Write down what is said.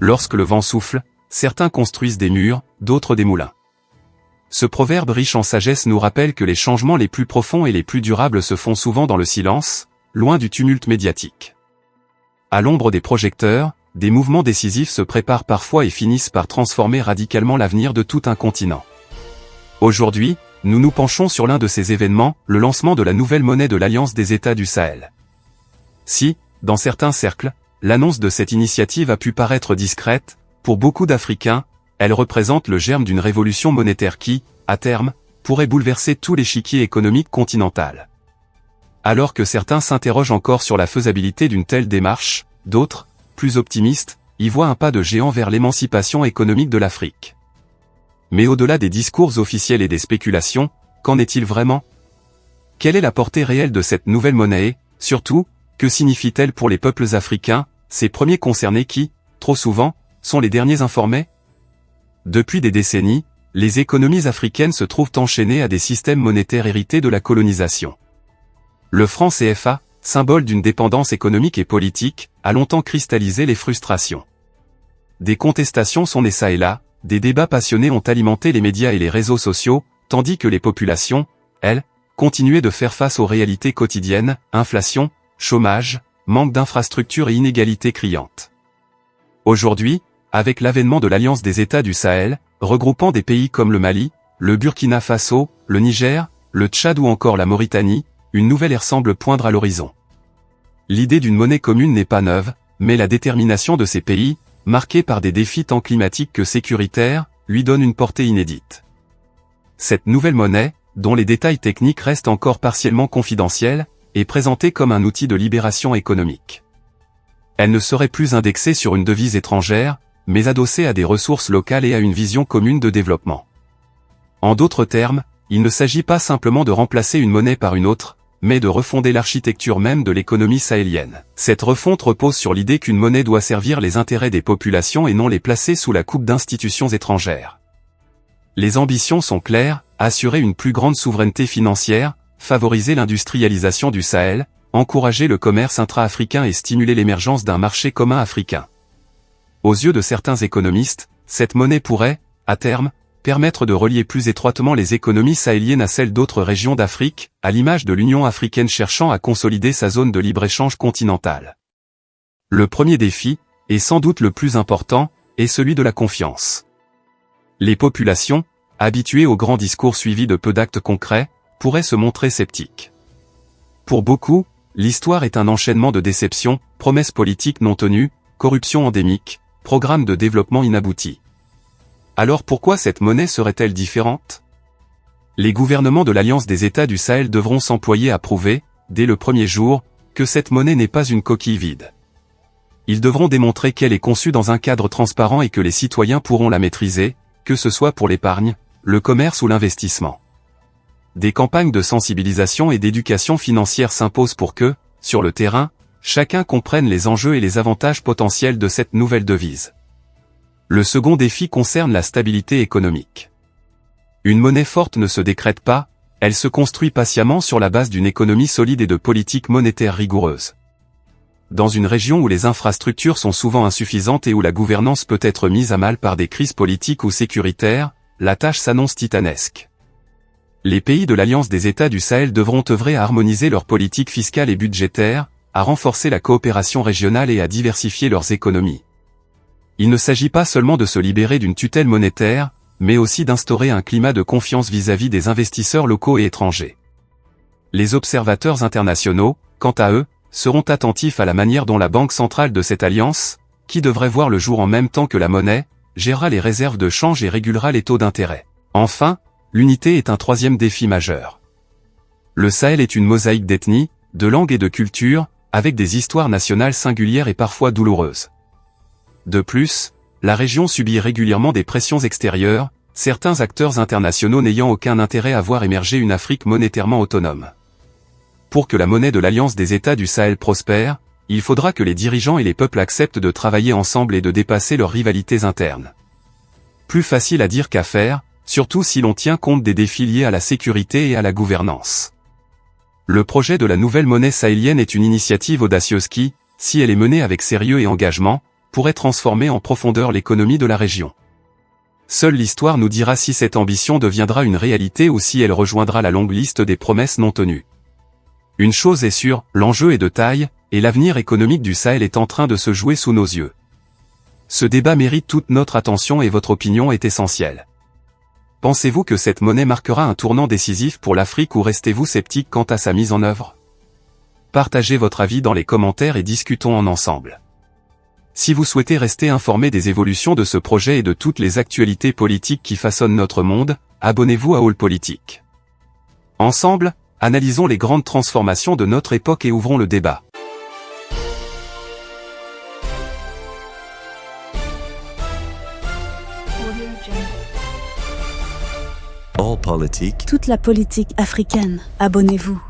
Lorsque le vent souffle, certains construisent des murs, d'autres des moulins. Ce proverbe riche en sagesse nous rappelle que les changements les plus profonds et les plus durables se font souvent dans le silence, loin du tumulte médiatique. À l'ombre des projecteurs, des mouvements décisifs se préparent parfois et finissent par transformer radicalement l'avenir de tout un continent. Aujourd'hui, nous nous penchons sur l'un de ces événements, le lancement de la nouvelle monnaie de l'Alliance des États du Sahel. Si, dans certains cercles, l'annonce de cette initiative a pu paraître discrète, pour beaucoup d'Africains, elle représente le germe d'une révolution monétaire qui, à terme, pourrait bouleverser tout l'échiquier économique continental. Alors que certains s'interrogent encore sur la faisabilité d'une telle démarche, d'autres, plus optimistes, y voient un pas de géant vers l'émancipation économique de l'Afrique. Mais au-delà des discours officiels et des spéculations, qu'en est-il vraiment? Quelle est la portée réelle de cette nouvelle monnaie et, surtout, que signifie-t-elle pour les peuples africains, ces premiers concernés qui, trop souvent, sont les derniers informés? Depuis des décennies, les économies africaines se trouvent enchaînées à des systèmes monétaires hérités de la colonisation. Le franc CFA, symbole d'une dépendance économique et politique, a longtemps cristallisé les frustrations. Des contestations sont nées çà et là, des débats passionnés ont alimenté les médias et les réseaux sociaux, tandis que les populations, elles, continuaient de faire face aux réalités quotidiennes, inflation, chômage, manque d'infrastructures et inégalités criantes. Aujourd'hui, avec l'avènement de l'Alliance des États du Sahel, regroupant des pays comme le Mali, le Burkina Faso, le Niger, le Tchad ou encore la Mauritanie, une nouvelle ère semble poindre à l'horizon. L'idée d'une monnaie commune n'est pas neuve, mais la détermination de ces pays, marqués par des défis tant climatiques que sécuritaires, lui donne une portée inédite. Cette nouvelle monnaie, dont les détails techniques restent encore partiellement confidentiels, est présentée comme un outil de libération économique. Elle ne serait plus indexée sur une devise étrangère, mais adossée à des ressources locales et à une vision commune de développement. En d'autres termes, il ne s'agit pas simplement de remplacer une monnaie par une autre, mais de refonder l'architecture même de l'économie sahélienne. Cette refonte repose sur l'idée qu'une monnaie doit servir les intérêts des populations et non les placer sous la coupe d'institutions étrangères. Les ambitions sont claires, assurer une plus grande souveraineté financière, favoriser l'industrialisation du Sahel, encourager le commerce intra-africain et stimuler l'émergence d'un marché commun africain. Aux yeux de certains économistes, cette monnaie pourrait, à terme, permettre de relier plus étroitement les économies sahéliennes à celles d'autres régions d'Afrique, à l'image de l'Union africaine cherchant à consolider sa zone de libre-échange continentale. Le premier défi, et sans doute le plus important, est celui de la confiance. Les populations, habituées aux grands discours suivis de peu d'actes concrets, pourraient se montrer sceptiques. Pour beaucoup, l'histoire est un enchaînement de déceptions, promesses politiques non tenues, corruption endémique, programmes de développement inaboutis. Alors pourquoi cette monnaie serait-elle différente? Les gouvernements de l'Alliance des États du Sahel devront s'employer à prouver, dès le premier jour, que cette monnaie n'est pas une coquille vide. Ils devront démontrer qu'elle est conçue dans un cadre transparent et que les citoyens pourront la maîtriser, que ce soit pour l'épargne, le commerce ou l'investissement. Des campagnes de sensibilisation et d'éducation financière s'imposent pour que, sur le terrain, chacun comprenne les enjeux et les avantages potentiels de cette nouvelle devise. Le second défi concerne la stabilité économique. Une monnaie forte ne se décrète pas, elle se construit patiemment sur la base d'une économie solide et de politiques monétaires rigoureuses. Dans une région où les infrastructures sont souvent insuffisantes et où la gouvernance peut être mise à mal par des crises politiques ou sécuritaires, la tâche s'annonce titanesque. Les pays de l'Alliance des États du Sahel devront œuvrer à harmoniser leurs politiques fiscales et budgétaires, à renforcer la coopération régionale et à diversifier leurs économies. Il ne s'agit pas seulement de se libérer d'une tutelle monétaire, mais aussi d'instaurer un climat de confiance vis-à-vis des investisseurs locaux et étrangers. Les observateurs internationaux, quant à eux, seront attentifs à la manière dont la banque centrale de cette alliance, qui devrait voir le jour en même temps que la monnaie, gérera les réserves de change et régulera les taux d'intérêt. Enfin, l'unité est un troisième défi majeur. Le Sahel est une mosaïque d'ethnies, de langues et de cultures, avec des histoires nationales singulières et parfois douloureuses. De plus, la région subit régulièrement des pressions extérieures, certains acteurs internationaux n'ayant aucun intérêt à voir émerger une Afrique monétairement autonome. Pour que la monnaie de l'Alliance des États du Sahel prospère, il faudra que les dirigeants et les peuples acceptent de travailler ensemble et de dépasser leurs rivalités internes. Plus facile à dire qu'à faire, surtout si l'on tient compte des défis liés à la sécurité et à la gouvernance. Le projet de la nouvelle monnaie sahélienne est une initiative audacieuse qui, si elle est menée avec sérieux et engagement, pourrait transformer en profondeur l'économie de la région. Seule l'histoire nous dira si cette ambition deviendra une réalité ou si elle rejoindra la longue liste des promesses non tenues. Une chose est sûre, l'enjeu est de taille, et l'avenir économique du Sahel est en train de se jouer sous nos yeux. Ce débat mérite toute notre attention et votre opinion est essentielle. Pensez-vous que cette monnaie marquera un tournant décisif pour l'Afrique ou restez-vous sceptique quant à sa mise en œuvre? Partagez votre avis dans les commentaires et discutons en ensemble. Si vous souhaitez rester informé des évolutions de ce projet et de toutes les actualités politiques qui façonnent notre monde, abonnez-vous à All Politique. Ensemble, analysons les grandes transformations de notre époque et ouvrons le débat. All Politique. Toute la politique africaine. Abonnez-vous.